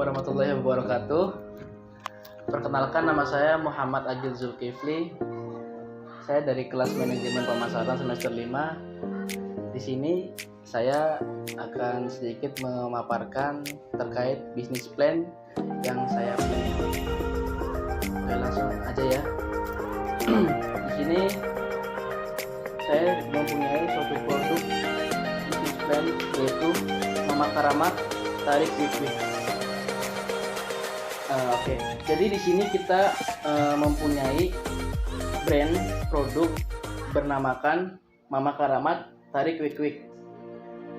warahmatullahi wabarakatuh. Perkenalkan, nama saya Muhammad Agil Zulkifli. Saya dari kelas manajemen pemasaran semester 5. Di sini saya akan sedikit memaparkan terkait bisnis plan yang saya punya. Oke, langsung aja ya. Di sini saya mempunyai suatu produk bisnis plan, yaitu Mama Karamat Tarik Quick. Oke. Jadi di sini kita mempunyai brand produk bernamakan Mama Karamat Tarik Quick.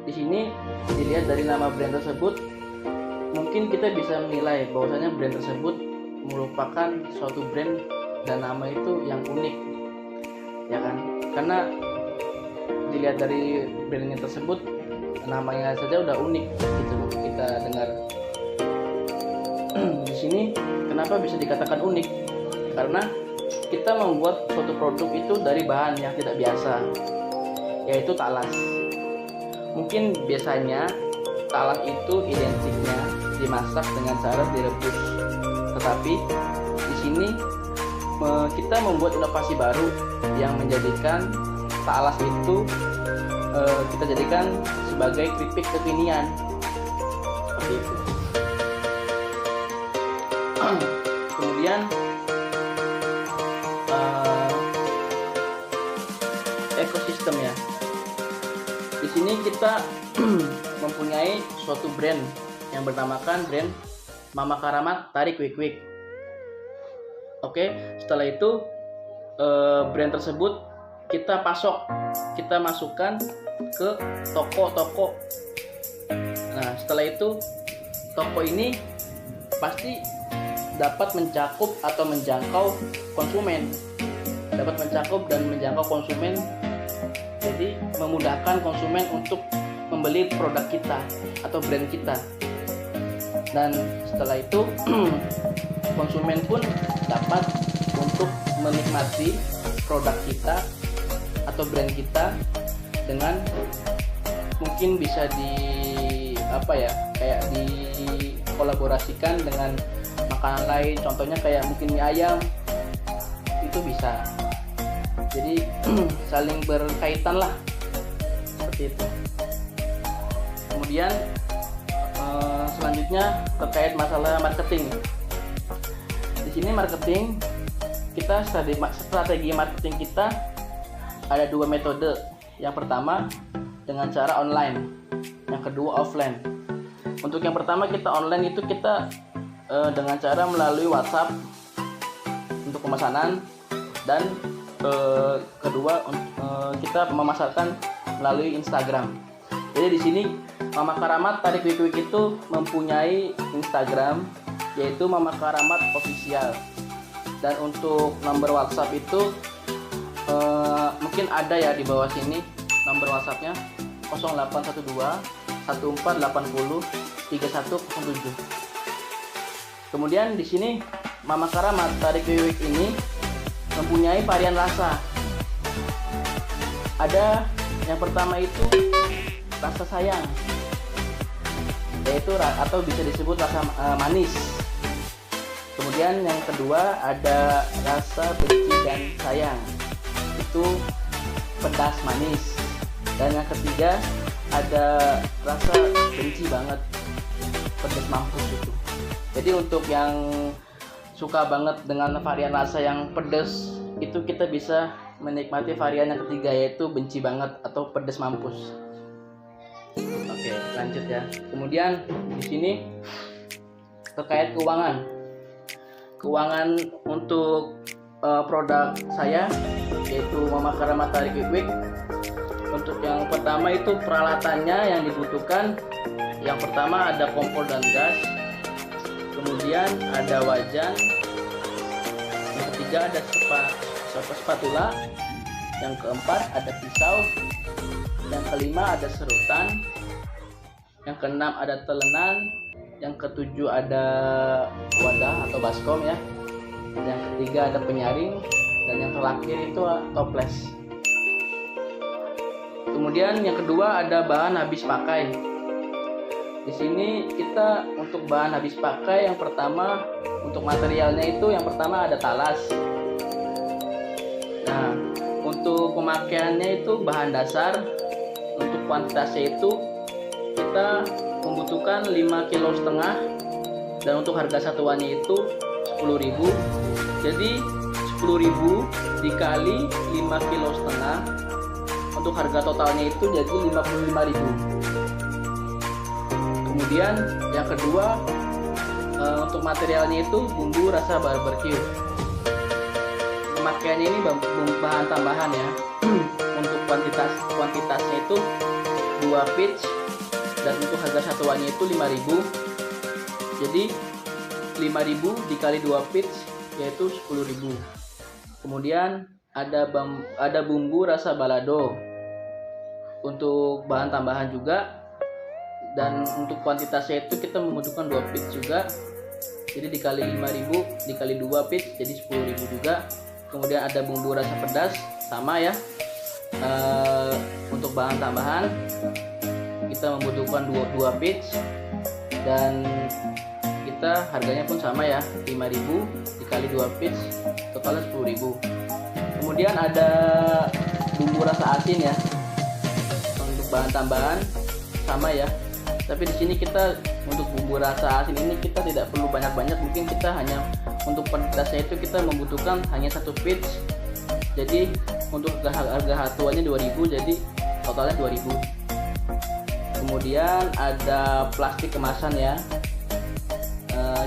Di sini dilihat dari nama brand tersebut, mungkin kita bisa menilai bahwasanya brand tersebut merupakan suatu brand dan nama itu yang unik, ya kan? Karena dilihat dari brandnya tersebut, namanya saja udah unik gitu loh kita dengar. Di sini kenapa bisa dikatakan unik? Karena kita membuat suatu produk itu dari bahan yang tidak biasa, yaitu talas. Mungkin biasanya talas itu identiknya dimasak dengan cara direbus, tetapi di sini kita membuat inovasi baru yang menjadikan talas itu kita jadikan sebagai keripik kekinian, seperti itu. Kemudian ekosistem ya. Di sini kita mempunyai suatu brand yang bernamakan brand Mama Karamat Tarik Quick. Oke, setelah itu brand tersebut kita masukkan ke toko-toko. Nah, setelah itu toko ini pasti dapat mencakup atau menjangkau konsumen, jadi memudahkan konsumen untuk membeli produk kita atau brand kita. Dan setelah itu konsumen pun dapat untuk menikmati produk kita atau brand kita dengan mungkin bisa kayak dikolaborasikan dengan makanan lain, contohnya kayak mungkin mie ayam, itu bisa. Jadi saling berkaitan lah, seperti itu. Kemudian selanjutnya terkait masalah marketing. Di sini marketing kita, strategi marketing kita ada dua metode. Yang pertama dengan cara online, yang kedua offline. Untuk yang pertama kita online, itu kita dengan cara melalui WhatsApp untuk pemesanan, dan kedua kita memasarkan melalui Instagram. Jadi di sini Mama Karamat Tarik Quick itu mempunyai Instagram, yaitu Mama Karamat Official. Dan untuk nomor WhatsApp itu mungkin ada ya di bawah sini nomor WhatsAppnya 0812 1480 3107. Kemudian di sini Mama Karamat Tarik Quick ini mempunyai varian rasa. Ada yang pertama itu rasa sayang, yaitu atau bisa disebut rasa manis. Kemudian yang kedua ada rasa benci dan sayang, itu pedas manis. Dan yang ketiga ada rasa benci banget, pedas mampus itu. Jadi untuk yang suka banget dengan varian rasa yang pedas, itu kita bisa menikmati varian yang ketiga, yaitu benci banget atau pedas mampus. Oke, lanjut ya. Kemudian di sini terkait keuangan untuk produk saya, yaitu Mama Karamat Tarik Quick. Untuk yang pertama itu peralatannya yang dibutuhkan. Yang pertama ada kompor dan gas. Kemudian ada wajan. Yang ketiga ada spatula. Yang keempat ada pisau. Yang kelima ada serutan. Yang keenam ada telenan. Yang ketujuh ada wadah atau baskom ya. Yang ketiga ada penyaring. Dan yang terakhir itu toples. Kemudian yang kedua ada bahan habis pakai. Di sini kita untuk bahan habis pakai, yang pertama untuk materialnya itu yang pertama ada talas. Nah, untuk pemakaiannya itu bahan dasar. Untuk kuantitasnya itu kita membutuhkan 5,5 kg, dan untuk harga satuannya itu 10.000. Jadi 10.000 dikali 5,5 kg, untuk harga totalnya itu jadi 55.000. Kemudian yang kedua, untuk materialnya itu bumbu rasa barbecue. Pemakaiannya ini bahan tambahan ya. Untuk kuantitasnya itu 2 pitch, dan untuk harga satuannya itu 5.000. Jadi 5.000 dikali 2 pitch yaitu 10.000. Kemudian ada bumbu rasa balado untuk bahan tambahan juga, dan untuk kuantitasnya itu kita membutuhkan 2 pitch juga. Jadi dikali 5.000 dikali 2 pitch jadi 10.000 juga. Kemudian ada bumbu rasa pedas sama ya. Untuk bahan tambahan kita membutuhkan 2 pitch, dan kita harganya pun sama ya, 5.000 dikali 2 pitch totalnya 10.000. Kemudian ada bumbu rasa asin ya. Untuk bahan tambahan sama ya. Tapi di sini kita untuk bumbu rasa asin ini kita tidak perlu banyak-banyak, mungkin kita hanya untuk kuantitasnya itu kita membutuhkan hanya 1 pitch. Jadi untuk harga satuannya 2.000, jadi totalnya 2.000. Kemudian ada plastik kemasan ya.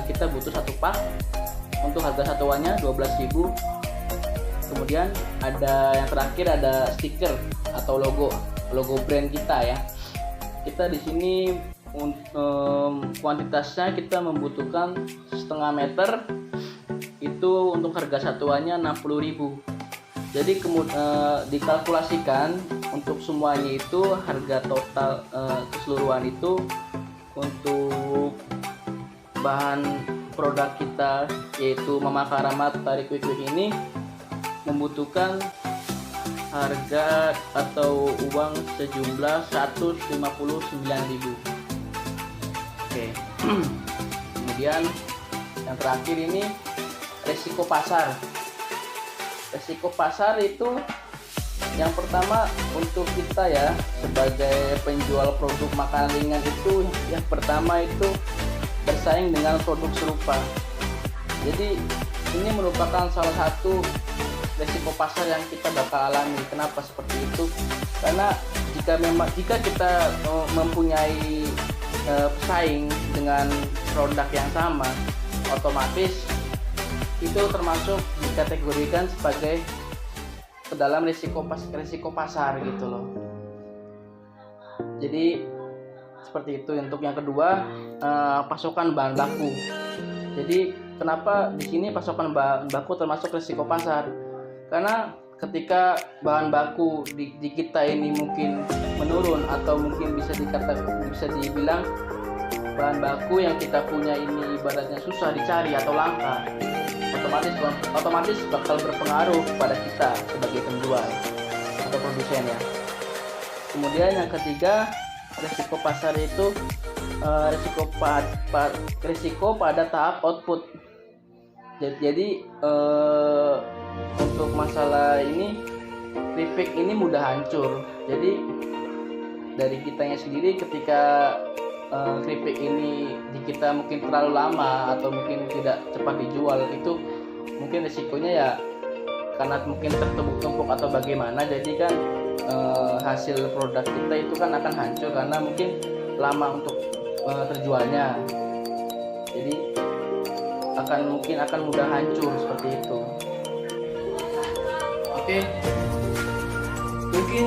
Kita butuh 1 pak. Untuk harga satuannya 12.000. Kemudian ada yang terakhir, ada stiker atau logo brand kita ya. Kita di sini kuantitasnya kita membutuhkan 0,5 meter. Itu untuk harga satuannya 60.000. Jadi dikalkulasikan untuk semuanya itu harga total keseluruhan itu untuk bahan produk kita yaitu Mama Karamat Tari Quick ini membutuhkan harga atau uang sejumlah 159.000. Oke. Kemudian yang terakhir ini resiko pasar. Resiko pasar itu yang pertama untuk kita ya sebagai penjual produk makanan ringan itu yang pertama itu bersaing dengan produk serupa. Jadi ini merupakan salah satu resiko pasar yang kita bakal alami. Kenapa seperti itu? Karena jika kita mempunyai pesaing dengan produk yang sama, otomatis itu termasuk dikategorikan sebagai ke dalam resiko pasar gitu loh. Jadi seperti itu. Untuk yang kedua, pasokan bahan baku. Jadi kenapa di sini pasokan bahan baku termasuk resiko pasar? Karena ketika bahan baku di kita ini mungkin menurun atau mungkin bisa dibilang bahan baku yang kita punya ini ibaratnya susah dicari atau langka, otomatis bakal berpengaruh pada kita sebagai penjual atau produsen ya. Kemudian yang ketiga, resiko pasar itu resiko pada tahap output. Jadi untuk masalah ini keripik ini mudah hancur. Jadi dari kitanya sendiri ketika keripik ini di kita mungkin terlalu lama atau mungkin tidak cepat dijual, itu mungkin resikonya ya karena mungkin tertumpuk-tumpuk atau bagaimana, jadi kan hasil produk kita itu kan akan hancur karena mungkin lama untuk terjualnya. Jadi mungkin akan mudah hancur seperti itu. Oke. Mungkin